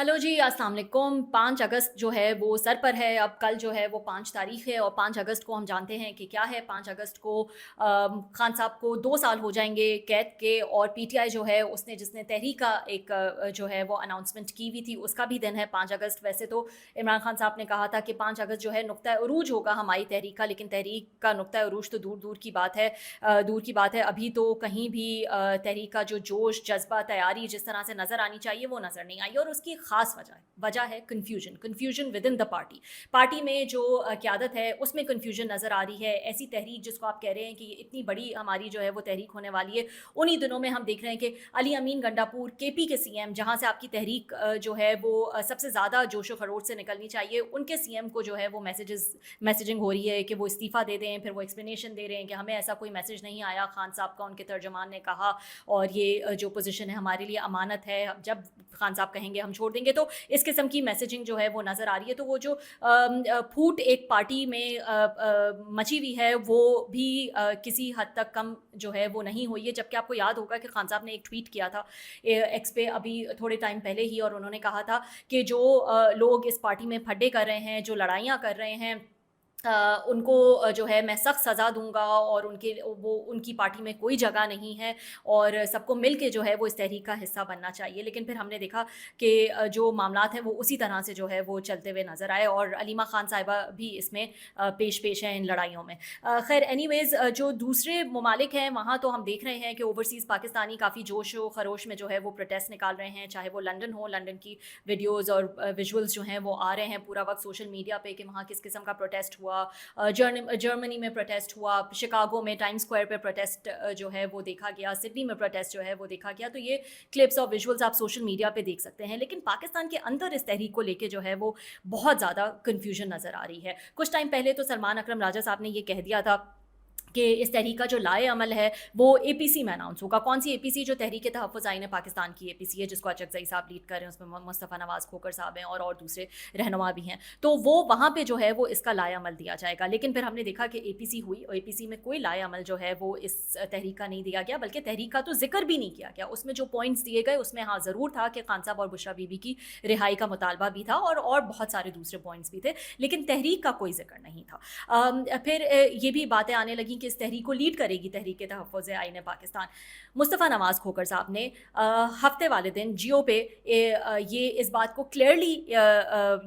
Hello जी, अस्सलाम वालेकुम। 5 अगस्त जो है वो सर पर है, अब कल जो है वो 5 तारीख़ है और 5 अगस्त को हम जानते हैं कि क्या है। 5 अगस्त को खान साहब को 2 साल हो जाएँगे कैद के, और पीटीआई जो है उसने जिसने तहरीक का एक जो है वो अनाउंसमेंट की हुई थी, उसका भी दिन है 5 अगस्त। वैसे तो इमरान खान साहब ने कहा था कि 5 अगस्त जो है नुक्ता उरूज होगा हमारी तहरीक का, लेकिन तहरीक का नुक्ता उरूज तो दूर-दूर की बात है। दूर की बात है, अभी तो कहीं भी तहरीक का जो जोश, जज़्बा, तैयारी जिस तरह से नज़र आनी चाहिए वो नज़र नहीं आई, और उसकी ख़ास वजह है confusion with in the party में जो क़यादत है उसमें कन्फ्यूजन नज़र आ रही है। ऐसी तहरीक जिसको आप कह रहे हैं कि इतनी बड़ी हमारी जो है वो तहरीक होने वाली है, उन्हीं दिनों में हम देख रहे हैं कि अली अमीन गंडापुर केपी के सीएम, जहाँ से आपकी तहरीक जो है वो सबसे ज़्यादा जोशो खरोश से निकलनी चाहिए, उनके सीएम को जो है वो मैसेजिंग हो रही है कि वो इस्तीफ़ा दे दें। फिर वो एक्सप्लेनेशन दे रहे हैं कि हमें ऐसा कोई मैसेज नहीं आया, खान साहब का उनके तर्जमान ने कहा, और ये जो पोजीशन है हमारे लिए अमानत है, जब खान साहब कहेंगे हम छोड़ देंगे। तो इस किस्म की मैसेजिंग जो है वो नज़र आ रही है। तो वो जो फूट एक पार्टी में मची हुई है, वो भी किसी हद तक कम जो है वो नहीं हुई है। जबकि आपको याद होगा कि खान साहब ने एक ट्वीट किया था एक्स पे अभी थोड़े टाइम पहले ही, और उन्होंने कहा था कि जो लोग इस पार्टी में फड्डे कर रहे हैं, जो लड़ाइयाँ कर रहे हैं, उनको जो है मैं सख्त सज़ा दूँगा, और उनकी पार्टी में कोई जगह नहीं है, और सबको मिल के जो है वो इस तहरीक का हिस्सा बनना चाहिए। लेकिन फिर हमने देखा कि जो मामलात हैं वो उसी तरह से जो है वो चलते हुए नज़र आए, और अलीमा खान साहिबा भी इसमें पेश हैं इन लड़ाइयों में। ख़ैर एनीवेज़, जो दूसरे ममालिक हैं वहाँ तो हम देख रहे हैं कि ओवरसीज़ पाकिस्तानी काफ़ी जोश व खरोश में जो है वो प्रोटेस्ट निकाल रहे हैं, चाहे वो लंदन हो, लंदन की वीडियोज़ और विजुअल्स जो हैं वो आ रहे हैं पूरा वक्त सोशल मीडिया पे कि वहाँ किस किस्म का प्रोटेस्ट हुआ। जर्मनी में प्रोटेस्ट हुआ, शिकागो में टाइम स्क्वायर पे प्रोटेस्ट जो है वो देखा गया, सिडनी में प्रोटेस्ट जो है वो देखा गया। तो ये क्लिप्स और विजुअल्स आप सोशल मीडिया पे देख सकते हैं। लेकिन पाकिस्तान के अंदर इस तहरीक को लेके जो है वो बहुत ज़्यादा कन्फ्यूजन नज़र आ रही है। कुछ टाइम पहले तो सलमान अकरम राजा साहब ने ये कह दिया था कि इस तहरीक का जो लाए अमल है वो एपीसी में अनाउंस होगा। कौन सी एपीसी? जो तहरीक तहफ़्फ़ुज़ आईन पाकिस्तान की एपीसी है, जिसको अचकज़ई साहब लीड कर रहे हैं, उसमें मुस्तफ़ा नवाज़ खोकर साहब हैं और दूसरे रहनुमा भी हैं। तो वो वहाँ पे जो है वो इसका लाए अमल दिया जाएगा। लेकिन फिर हमने देखा कि एपीसी हुई, और एपीसी में कोई लाए अमल जो है वो इस तहरीक का नहीं दिया गया, बल्कि तहरीक का तो ज़िक्र भी नहीं किया गया। उसमें जो पॉइंट्स दिए गए उसमें हाँ ज़रूर था कि खान साहब और बुशरा बीबी की रिहाई का मुतालबा भी था, और बहुत सारे दूसरे पॉइंट्स भी थे, लेकिन तहरीक का कोई ज़िक्र नहीं था। फिर ये भी बातें आने लगीं कि इस तहरीक को लीड करेगी तहरीक तहफ़्फ़ुज़ आईन पाकिस्तान। मुस्तफ़ा नवाज़ खोकर साहब ने हफ्ते वाले दिन जियो पे ये इस बात को क्लियरली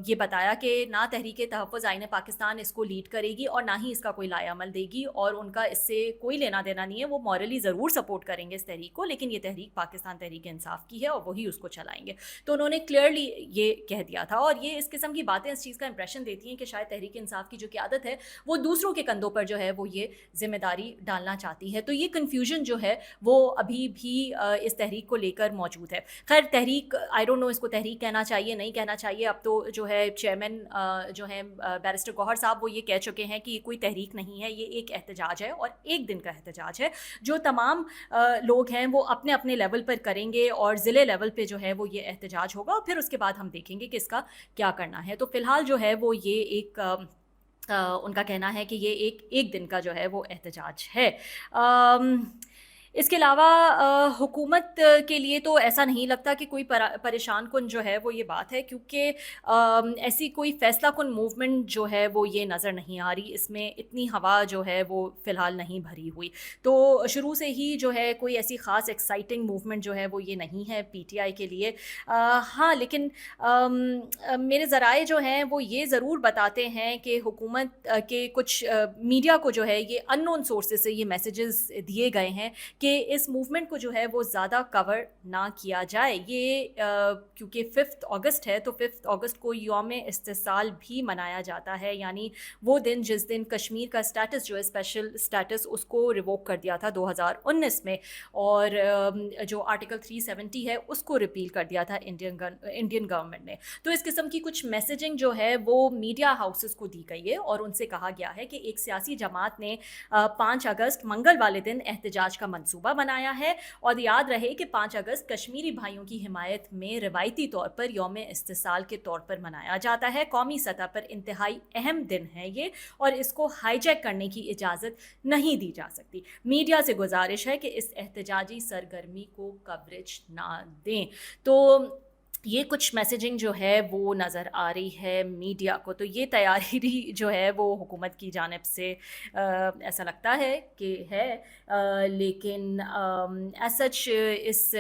ये बताया कि ना तहरीक तहफ़्फ़ुज़ आईन पाकिस्तान इसको लीड करेगी और ना ही इसका कोई लाया अमल देगी, और उनका इससे कोई लेना देना नहीं है। वो मॉरली ज़रूर सपोर्ट करेंगे इस तहरीक को, लेकिन ये तहरीक पाकिस्तान तहरीक इंसाफ की है और वही उसको चलाएंगे। तो उन्होंने क्लियरली ये कह दिया था, और ये इस किस्म की बातें इस चीज़ का इंप्रेशन देती हैं कि शायद तहरीक इंसाफ की जो क़यादत है वो दूसरों के कंधों पर जो है वो ये जिम्मेदारी डालना चाहती है। तो ये कन्फ्यूजन जो है वो अभी भी इस तहरीक को लेकर मौजूद है। खैर तहरीक, आई डोंट नो इसको तहरीक कहना चाहिए नहीं कहना चाहिए। अब तो जो है चेयरमैन जो है बैरिस्टर गौहर साहब, वो ये कह चुके हैं कि ये कोई तहरीक नहीं है, ये एक एहतजाज है, और एक दिन का एहतजाज है जो तमाम लोग हैं वो अपने अपने लेवल पर करेंगे, और ज़िले लेवल पे जो है वो ये एहतजाज होगा, और फिर उसके बाद हम देखेंगे कि इसका क्या करना है। तो फ़िलहाल जो है वो ये एक उनका कहना है कि ये एक दिन का जो है वो एहतजाज है। इसके अलावा हुकूमत के लिए तो ऐसा नहीं लगता कि कोई परेशान कुन जो है वो ये बात है, क्योंकि ऐसी कोई फ़ैसला कुन मूवमेंट जो है वो ये नज़र नहीं आ रही। इसमें इतनी हवा जो है वो फ़िलहाल नहीं भरी हुई। तो शुरू से ही जो है कोई ऐसी ख़ास एक्साइटिंग मूवमेंट जो है वो ये नहीं है पीटीआई के लिए। हाँ, लेकिन मेरे ज़राए जो हैं वो ये ज़रूर बताते हैं कि हुकूमत के कुछ मीडिया को जो है ये अननोन सोर्सेज़ से ये मैसेजेस दिए गए हैं कि इस मूवमेंट को जो है वो ज़्यादा कवर ना किया जाए। ये क्योंकि 5 अगस्त है, तो 5 अगस्त को यौम इस्तिसाल भी मनाया जाता है, यानी वो दिन जिस दिन कश्मीर का स्टेटस जो है स्पेशल स्टेटस उसको रिवोक कर दिया था 2019 में, और जो आर्टिकल 370 है उसको रिपील कर दिया था इंडियन गवर्नमेंट ने। तो इस किस्म की कुछ मैसेजिंग जो है वो मीडिया हाउसेस को दी गई है, और उनसे कहा गया है कि एक सियासी जमात ने 5 अगस्त मंगल वाले दिन एहतजाज का मंसूबा बनाया है, और याद रहे कि 5 अगस्त कश्मीरी भाइयों की हिमायत में रिवायती तौर पर यौम इस्तिसाल के तौर पर मनाया जाता है। कौमी सतह पर इंतहाई अहम दिन है ये, और इसको हाईजैक करने की इजाज़त नहीं दी जा सकती। मीडिया से गुजारिश है कि इस एहतजाजी सरगर्मी को कवरेज ना दें। तो ये कुछ मैसेजिंग जो है वो नज़र आ रही है मीडिया को, तो ये तैयारी जो है वो हुकूमत की जानिब से ऐसा लगता है कि है। लेकिन एज सच इस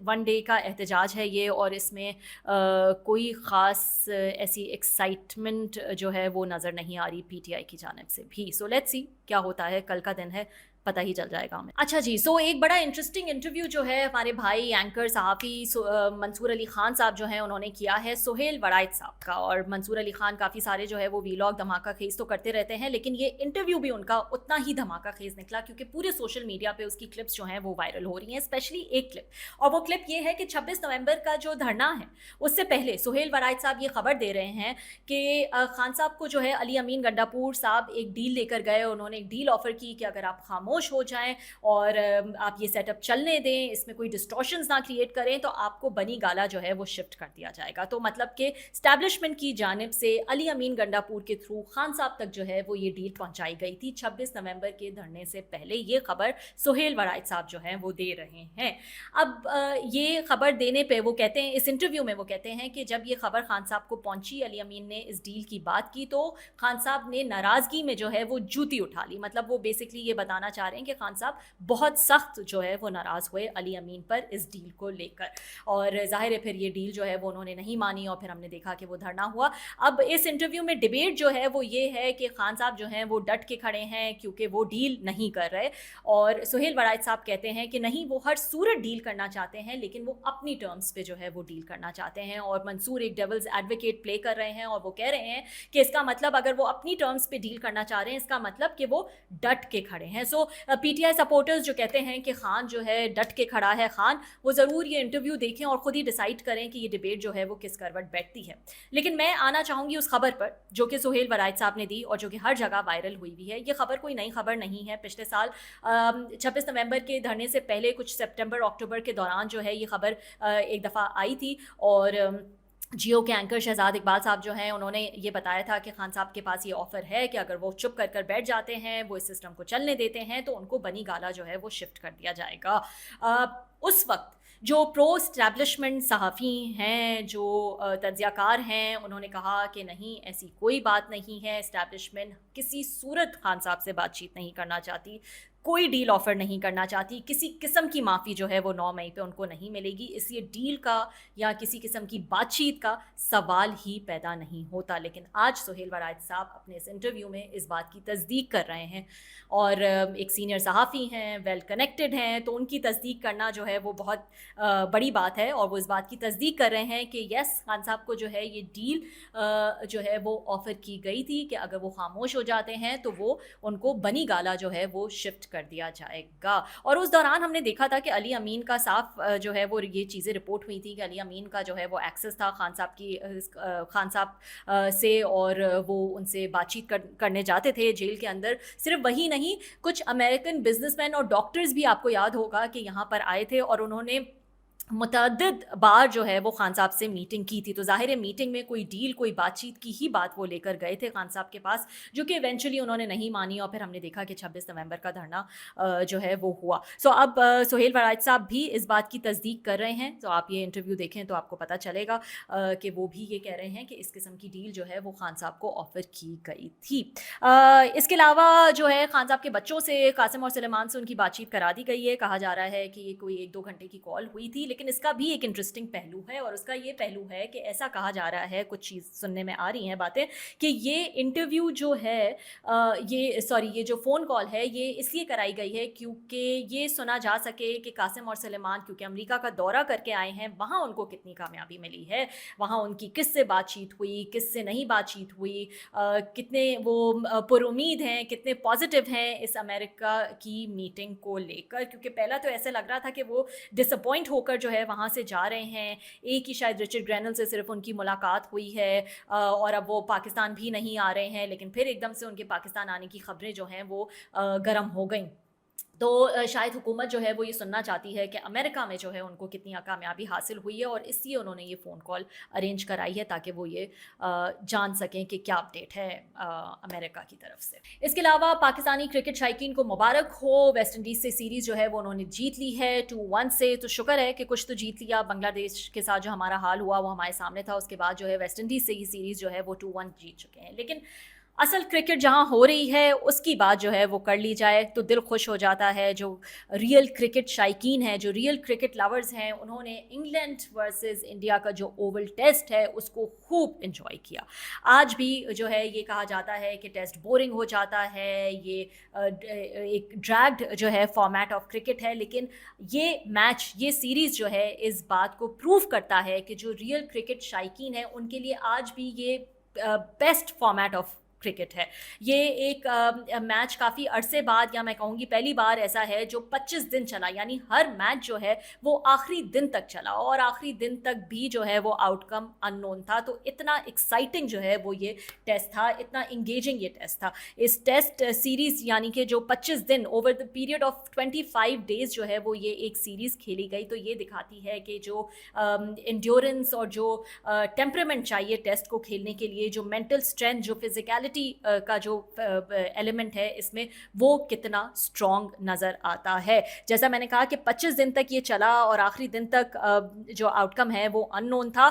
वन डे का एहतजाज है ये, और इसमें कोई ख़ास ऐसी एक्साइटमेंट जो है वो नज़र नहीं आ रही पीटीआई की जानिब से भी। सो लेट्स सी क्या होता है, कल का दिन है, पता ही चल जाएगा हमें। अच्छा जी, सो एक बड़ा इंटरेस्टिंग इंटरव्यू जो है हमारे भाई एंकर सहाफ़ी मंसूर अली ख़ान साहब जो हैं उन्होंने किया है सुहेल वड़ाइच साहब का। और मंसूर अली ख़ान काफ़ी सारे जो है वो वीलॉग धमाका खेज़ तो करते रहते हैं, लेकिन ये इंटरव्यू भी उनका उतना ही धमाका खेज़ निकला, क्योंकि पूरे सोशल मीडिया पे उसकी क्लिप्स जो हैं वो वायरल हो रही हैं, स्पेशली एक क्लिप। और वो क्लिप ये है कि 26 नवंबर का जो धरना है उससे पहले सुहेल वड़ाइच साहब ये खबर दे रहे हैं कि खान साहब को जो है अली अमीन गंडापुर साहब एक डील लेकर गए। उन्होंने एक डील ऑफर की कि अगर आप खामोश हो जाएं और आप ये सेटअप चलने दें, इसमें कोई डिस्टॉर्शंस ना क्रिएट करें, तो आपको बनी गाला जो है वो शिफ्ट कर दिया जाएगा। तो मतलब कि स्टैब्लिशमेंट की जानिब से अली अमीन गंडापुर के थ्रू खान साहब तक जो है वो ये डील पहुंचाई गई थी 26 नवंबर के धरने से पहले। ये खबर सुहेल वड़ाइच साहब जो हैं वो दे रहे हैं। अब ये खबर देने पे वो कहते हैं, इस इंटरव्यू में वो कहते हैं कि जब ये खबर खान साहब को पहुंची, अली अमीन ने इस डील की बात की, तो खान साहब ने नाराज़गी में जो है वो जूती उठा ली। मतलब वो बेसिकली ये बताना चाह रहे हैं कि खान साहब बहुत सख्त जो है वो नाराज़ हुए अली अमीन पर इस डील को लेकर। और ज़ाहिर है फिर ये डील जो है वो उन्होंने नहीं मानी, और फिर हमने देखा कि वो धरना हुआ। अब इस इंटरव्यू में डिबेट जो है वो ये है कि खान साहब जो हैं वो डट के खड़े हैं क्योंकि वो डील नहीं कर रहे, और सुहेल वड़ाइच साहब कहते हैं कि नहीं, वो हर सूरत डील करना चाहते हैं, लेकिन वो अपनी टर्म्स पे जो है वो डील करना चाहते हैं। और मंसूर एक डेविल्स एडवोकेट प्ले कर रहे हैं, और वो कह रहे हैं कि इसका मतलब अगर वो अपनी टर्म्स पे डील करना चाह रहे हैं, इसका मतलब कि वो डट के खड़े हैं। सो पीटीआई सपोर्टर्स जो कहते हैं कि खान जो है डट के खड़ा है, खान वो ज़रूर ये इंटरव्यू देखें और ख़ुद ही डिसाइड करें कि ये डिबेट जो है वो किस करवट बैठती है। लेकिन मैं आना चाहूँगी उस खबर पर जो कि सुहेल वड़ाइच साहब ने दी और जो कि हर जगह वायरल हुई भी है। ये खबर कोई नई खबर नहीं है। पिछले साल 26 नवंबर के धरने से पहले कुछ सितंबर अक्टूबर के दौरान जो है ये खबर एक दफ़ा आई थी, और जियो के एंकर शहजाद इकबाल साहब जो हैं उन्होंने ये बताया था कि खान साहब के पास ये ऑफ़र है कि अगर वो चुप कर कर बैठ जाते हैं, वो इस सिस्टम को चलने देते हैं, तो उनको बनी गाला जो है वो शिफ्ट कर दिया जाएगा। उस वक्त जो प्रो स्टैब्लिशमेंट सहाफ़ी हैं, जो तज्ज़ियाकार हैं, उन्होंने कहा कि नहीं, ऐसी कोई बात नहीं है, इस्टेब्लिशमेंट किसी सूरत खान साहब से बातचीत नहीं करना चाहती, कोई डील ऑफ़र नहीं करना चाहती, किसी किस्म की माफ़ी जो है वो 9 मई पे उनको नहीं मिलेगी। इसलिए डील का या किसी किस्म की बातचीत का सवाल ही पैदा नहीं होता। लेकिन आज सुहेल वड़ाइच साहब अपने इस इंटरव्यू में इस बात की तस्दीक कर रहे हैं, और एक सीनियर सहाफ़ी हैं, वेल कनेक्टेड हैं, तो उनकी तस्दीक करना जो है वो बहुत बड़ी बात है। और वो इस बात की तस्दीक कर रहे हैं कि यस, खान साहब को जो है ये डील जो है वो ऑफ़र की गई थी कि अगर वो खामोश हो जाते हैं तो वो उनको बनी गाला जो है वो शिफ्ट कर दिया जाएगा। और उस दौरान हमने देखा था कि अली अमीन का साफ जो है वो ये चीज़ें रिपोर्ट हुई थी कि अली अमीन का जो है वो एक्सेस था खान साहब की खान साहब से, और वो उनसे बातचीत करने जाते थे जेल के अंदर। सिर्फ वही नहीं, कुछ अमेरिकन बिजनेसमैन और डॉक्टर्स भी आपको याद होगा कि यहाँ पर आए थे, और उन्होंने मुतअद्दिद बार जो है वो खान साहब से मीटिंग की थी। तो ज़ाहिर है मीटिंग में कोई डील, कोई बातचीत की ही बात वो लेकर गए थे खान साहब के पास, जो कि इवेंचुअली उन्होंने नहीं मानी, और फिर हमने देखा कि 26 नवंबर का धरना जो है वो हुआ। सो अब सुहेल वड़ाइच साहब भी इस बात की तस्दीक कर रहे हैं। तो आप ये इंटरव्यू देखें तो आपको पता चलेगा कि वो भी ये कह रहे हैं कि इस किस्म की डील जो है वो खान साहब को ऑफ़र की गई थी। इसके अलावा जो है खान साहब के बच्चों से, कासिम और सुलेमान से उनकी बातचीत करा दी गई है। कहा जा रहा है कि ये कोई 1-2 घंटे की कॉल हुई थी, लेकिन इसका भी एक इंटरेस्टिंग पहलू है, और उसका ये पहलू है कि ऐसा कहा जा रहा है, कुछ चीज़ सुनने में आ रही हैं बातें, कि ये इंटरव्यू जो है ये जो फ़ोन कॉल है ये इसलिए कराई गई है क्योंकि ये सुना जा सके कि कासिम और सुलेमान क्योंकि अमेरिका का दौरा करके आए हैं, वहाँ उनको कितनी कामयाबी मिली है, वहाँ उनकी किससे बातचीत हुई, किससे नहीं बातचीत हुई, कितने वो पुरुमीद हैं, कितने पॉजिटिव हैं इस अमेरिका की मीटिंग को लेकर। क्योंकि पहला तो ऐसे लग रहा था कि वो डिसअपॉइंट होकर जो है वहाँ से जा रहे हैं। एक ही शायद रिचर्ड ग्रेनल से सिर्फ उनकी मुलाकात हुई है, और अब वो पाकिस्तान भी नहीं आ रहे हैं, लेकिन फिर एकदम से उनके पाकिस्तान आने की खबरें जो हैं वो गर्म हो गई। तो शायद हुकूमत जो है वो ये सुनना चाहती है कि अमेरिका में जो है उनको कितनी कामयाबी हासिल हुई है, और इसलिए उन्होंने ये फ़ोन कॉल अरेंज कराई है ताकि वो ये जान सकें कि क्या अपडेट है अमेरिका की तरफ से। इसके अलावा पाकिस्तानी क्रिकेट शायकीन को मुबारक हो, वेस्ट इंडीज़ से सीरीज़ जो है वो उन्होंने जीत ली है 2-1 से। तो शुक्र है कि कुछ तो जीत लिया। बांग्लादेश के साथ जो हमारा हाल हुआ वो हमारे सामने था, उसके बाद जो है वेस्ट इंडीज़ से ही सीरीज़ जो है वो 2-1 जीत चुके हैं। लेकिन असल क्रिकेट जहाँ हो रही है उसकी बात जो है वो कर ली जाए तो दिल खुश हो जाता है। जो रियल क्रिकेट शायकीन हैं, जो रियल क्रिकेट लवर्स हैं, उन्होंने इंग्लैंड वर्सेस इंडिया का जो ओवल टेस्ट है उसको खूब इन्जॉय किया। आज भी जो है ये कहा जाता है कि टेस्ट बोरिंग हो जाता है, ये एक ड्रैग्ड जो है फॉर्मेट ऑफ क्रिकेट है, लेकिन ये मैच, ये सीरीज़ जो है इस बात को प्रूव करता है कि जो रियल क्रिकेट शायकीन है उनके लिए आज भी ये बेस्ट फॉर्मेट ऑफ क्रिकेट है। ये एक मैच काफ़ी अरसे बाद, या मैं कहूँगी पहली बार ऐसा है जो 25 दिन चला, यानी हर मैच जो है वो आखिरी दिन तक चला, और आखिरी दिन तक भी जो है वो आउटकम अननोन था। तो इतना एक्साइटिंग जो है वो ये टेस्ट था, इतना इंगेजिंग ये टेस्ट था। इस टेस्ट सीरीज़ यानी कि जो 25 दिन over the period of 25 days जो है वो ये एक सीरीज़ खेली गई, तो ये दिखाती है कि जो इंड्योरेंस और जो टेम्परामेंट चाहिए टेस्ट को खेलने के लिए, जो मेंटल स्ट्रेंथ, जो फिजिकलिटी का जो एलिमेंट है इसमें, वो कितना स्ट्रॉन्ग नज़र आता है। जैसा मैंने कहा कि 25 दिन तक ये चला और आखिरी दिन तक जो आउटकम है वो अननोन था।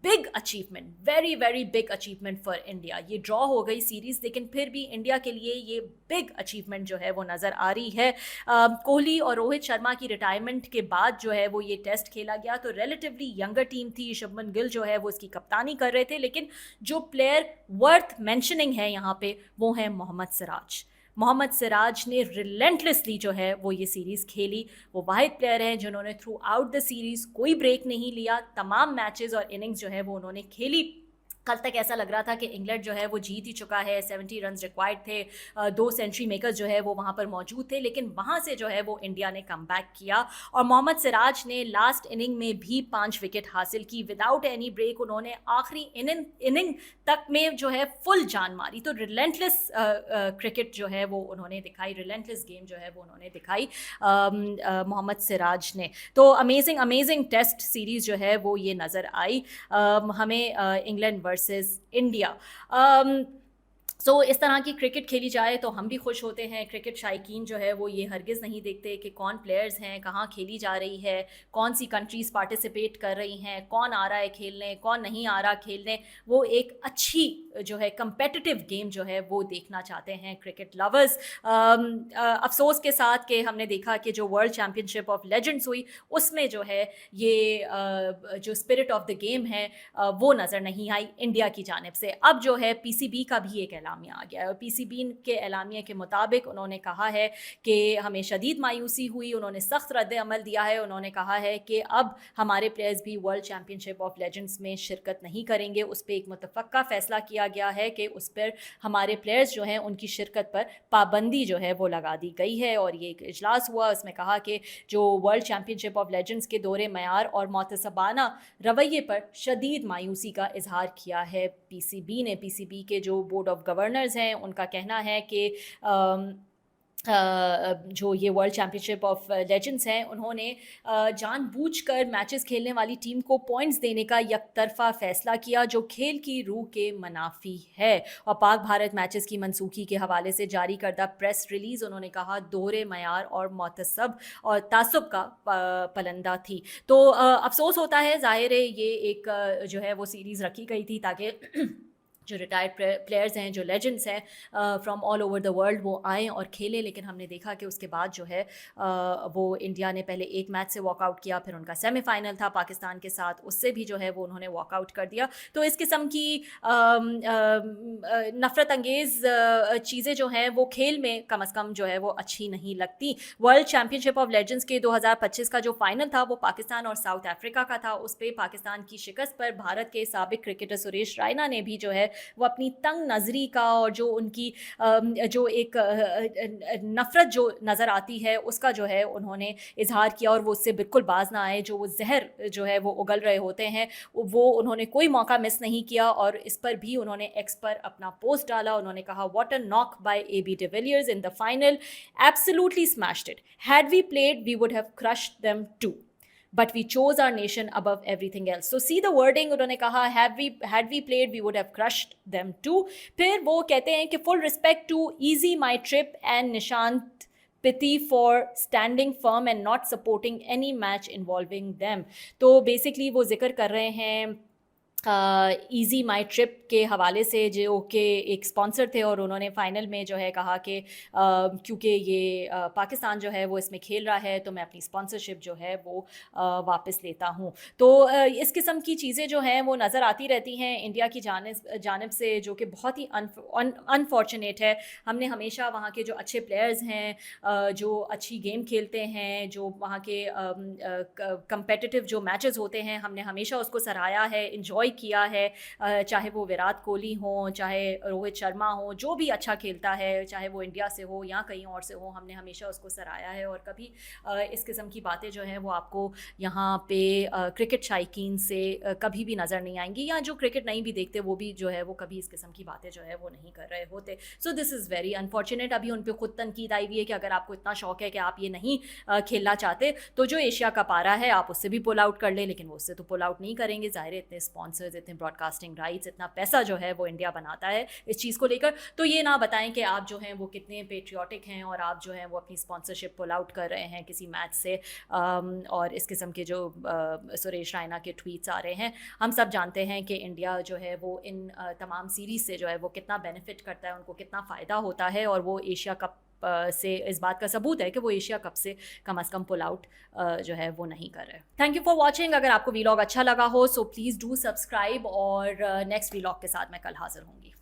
Big achievement, very very big achievement for India. ये ड्रॉ हो गई सीरीज़, लेकिन फिर भी इंडिया के लिए ये बिग अचीवमेंट जो है वो नज़र आ रही है। कोहली और रोहित शर्मा की रिटायरमेंट के बाद जो है वो ये टेस्ट खेला गया, तो रिलेटिवली यंगर टीम थी। शुभमन गिल जो है वो इसकी कप्तानी कर रहे थे, लेकिन जो प्लेयर वर्थ मेंशनिंग है यहाँ पे वो है मोहम्मद सिराज। मोहम्मद सिराज ने रिलेंटलेसली जो है वो ये सीरीज़ खेली। वो वाहिद प्लेयर हैं जिन्होंने थ्रू आउट द सीरीज़ कोई ब्रेक नहीं लिया, तमाम मैचेस और इनिंग्स जो है वो उन्होंने खेली। कल तक ऐसा लग रहा था कि इंग्लैंड जो है वो जीत ही चुका है, 70 रन रिक्वायर्ड थे, 2 सेंचुरी मेकर्स जो है वो वहाँ पर मौजूद थे, लेकिन वहाँ से जो है वो इंडिया ने कम बैक किया, और मोहम्मद सिराज ने लास्ट इनिंग में भी 5 विकेट हासिल की विदाउट एनी ब्रेक। उन्होंने आखिरी इनिंग तक में जो है फुल जान मारी। तो रिलेंटलेस क्रिकेट जो है वो उन्होंने दिखाई, रिलेंटलेस गेम जो है वो उन्होंने दिखाई मोहम्मद सिराज ने। तो अमेजिंग टेस्ट सीरीज़ जो है वो ये नज़र आई हमें इंग्लैंड वर्सेस इंडिया। सो इस तरह की क्रिकेट खेली जाए तो हम भी खुश होते हैं। क्रिकेट शायकीन जो है वो ये हरगिज़ नहीं देखते कि कौन प्लेयर्स हैं, कहाँ खेली जा रही है, कौन सी कंट्रीज़ पार्टिसिपेट कर रही हैं, कौन आ रहा है खेलने, कौन नहीं आ रहा खेलने। वो एक अच्छी जो है कंपेटिटिव गेम जो है वो देखना चाहते हैं क्रिकेट लवर्स। अफसोस के साथ कि हमने देखा कि जो वर्ल्ड चैम्पियनशिप ऑफ लेजेंड्स हुई उसमें जो है ये जो स्पिरिट ऑफ द गेम है वो नज़र नहीं आई इंडिया की जानिब से। अब जो है पीसीबी का भी एक एलामिया आ गया है, और पीसीबी के एलामिया के मुताबिक उन्होंने कहा है कि हमें शदीद मायूसी हुई। उन्होंने सख्त रद्द अमल दिया है। उन्होंने कहा है कि अब हमारे प्लेयर्स भी वर्ल्ड चैम्पियनशिप ऑफ लेजेंड्स में शिरकत नहीं करेंगे। उस पर एक मुतफ़क्का फ़ैसला किया गया है कि उस पर हमारे प्लेयर्स जो हैं उनकी शिरकत पर पाबंदी जो है वो लगा दी गई है। और ये एक इजलास हुआ, उसमें कहा कि जो वर्ल्ड चैम्पियनशिप ऑफ लेजेंड्स के दौरे मयार और मोतसबाना रवैये पर शदीद मायूसी का इजहार किया है पीसीबी ने। पीसीबी के जो बोर्ड ऑफ गवर्नर्स हैं उनका कहना है कि जो ये वर्ल्ड चैम्पियनशिप ऑफ लेजेंड्स हैं उन्होंने जानबूझकर मैचेस खेलने वाली टीम को पॉइंट्स देने का यकतरफा फ़ैसला किया, जो खेल की रूह के मनाफी है। और पाक भारत मैचेस की मनसूखी के हवाले से जारी करदा प्रेस रिलीज़ उन्होंने कहा दोहरे मयार और मोतसब और तासुब का पलंदा थी। तो अफसोस होता है, ज़ाहिर है ये एक जो है वो सीरीज़ रखी गई थी ताकि जो रिटायर्ड प्लेयर्स हैं, जो लेजेंड्स हैं from all over the world, वो आएँ और खेलें। लेकिन हमने देखा कि उसके बाद जो है वो इंडिया ने पहले एक मैच से वॉकआउट किया, फिर उनका सेमीफाइनल था पाकिस्तान के साथ, उससे भी जो है वो उन्होंने वॉकआउट कर दिया। तो इस किस्म की नफ़रत अंगेज़ चीज़ें जो हैं वो खेल में कम अज़ कम जो है वो अच्छी नहीं लगती। वर्ल्ड चैम्पियनशिप ऑफ लेजेंड्स के 2025 का जो फ़ाइनल था वो पाकिस्तान और साउथ अफ्रीका का था। उस पर पाकिस्तान की शिकस्त पर भारत के साबिक क्रिकेटर सुरेश रायना ने भी जो है वो अपनी तंग नज़री का और जो उनकी जो एक नफ़रत जो नज़र आती है उसका जो है उन्होंने इज़हार किया, और वो उससे बिल्कुल बाज़ ना आए। जो वो ज़हर जो है वो उगल रहे होते हैं, वो उन्होंने कोई मौका मिस नहीं किया, और इस पर भी उन्होंने एक्स पर अपना पोस्ट डाला। उन्होंने कहा, what a knock by AB de Villiers in the final, absolutely smashed it. Had we played, we would have crushed them too. But we chose our nation above everything else. So see the wording, उन्होंने कहा had we played we would have crushed them too. फिर वो कहते हैं कि full respect to Easy My Trip and Nishant Pithi for standing firm and not supporting any match involving them. तो basically वो जिक्र कर रहे हैं ईज़ी माई ट्रिप के हवाले से, जो कि एक स्पॉन्सर थे, और उन्होंने फ़ाइनल में जो है कहा कि क्योंकि ये पाकिस्तान जो है वो इसमें खेल रहा है तो मैं अपनी स्पॉन्सरशिप जो है वो वापस लेता हूँ। तो इस किस्म की चीज़ें जो हैं वो नज़र आती रहती हैं इंडिया की जानिब से, जो कि बहुत ही अनफॉर्चुनेट है। हमने हमेशा वहाँ के जो अच्छे प्लेयर्स हैं, जो अच्छी गेम खेलते हैं, जो वहाँ के कंपेटिटिव जो मैचेस होते हैं, हमने हमेशा उसको सराहा है, इंजॉय किया है, चाहे वो विराट कोहली हो, चाहे रोहित शर्मा हो, जो भी अच्छा खेलता है, चाहे वो इंडिया से हो या कहीं और से हो, हमने हमेशा उसको सराहा है। और कभी इस किस्म की बातें जो हैं वो आपको यहाँ पे क्रिकेट शायकीन से कभी भी नज़र नहीं आएंगी, या जो क्रिकेट नहीं भी देखते वो भी जो है वो कभी इस किस्म की बातें जो है वो नहीं कर रहे होते। So this is very unfortunate. अभी उन पर खुद तनकीद आई हुई है कि अगर आपको इतना शौक है कि आप ये नहीं खेलना चाहते तो जो एशिया कप आ रहा है आप उससे भी पुल आउट कर ले, लेकिन वो उससे तो पुल आउट नहीं करेंगे। ज़ाहिर है, इतने स्पॉन्सर्स, इतने ब्रॉडकास्टिंग राइट्स, इतना पैसा जो है वो इंडिया बनाता है इस चीज़ को लेकर, तो ये ना बताएं कि आप जो हैं वो कितने पेट्रियाटिक हैं और आप जो हैं वो अपनी स्पॉन्सरशिप पुल आउट कर रहे हैं किसी मैच से। और इस किस्म के जो सुरेश रैना के ट्वीट्स आ रहे हैं, हम सब जानते हैं कि इंडिया जो है वो इन तमाम सीरीज़ से जो है वो कितना बेनिफिट करता है, उनको कितना फ़ायदा होता है, और वो एशिया कप से इस बात का सबूत है कि वो एशिया कप से कम अज़ कम पुल आउट जो है वो नहीं कर रहे। Thank you for watching. अगर आपको वीलॉग अच्छा लगा हो सो प्लीज़ डू सब्सक्राइब, और नेक्स्ट वीलॉग के साथ मैं कल हाज़िर होंगी।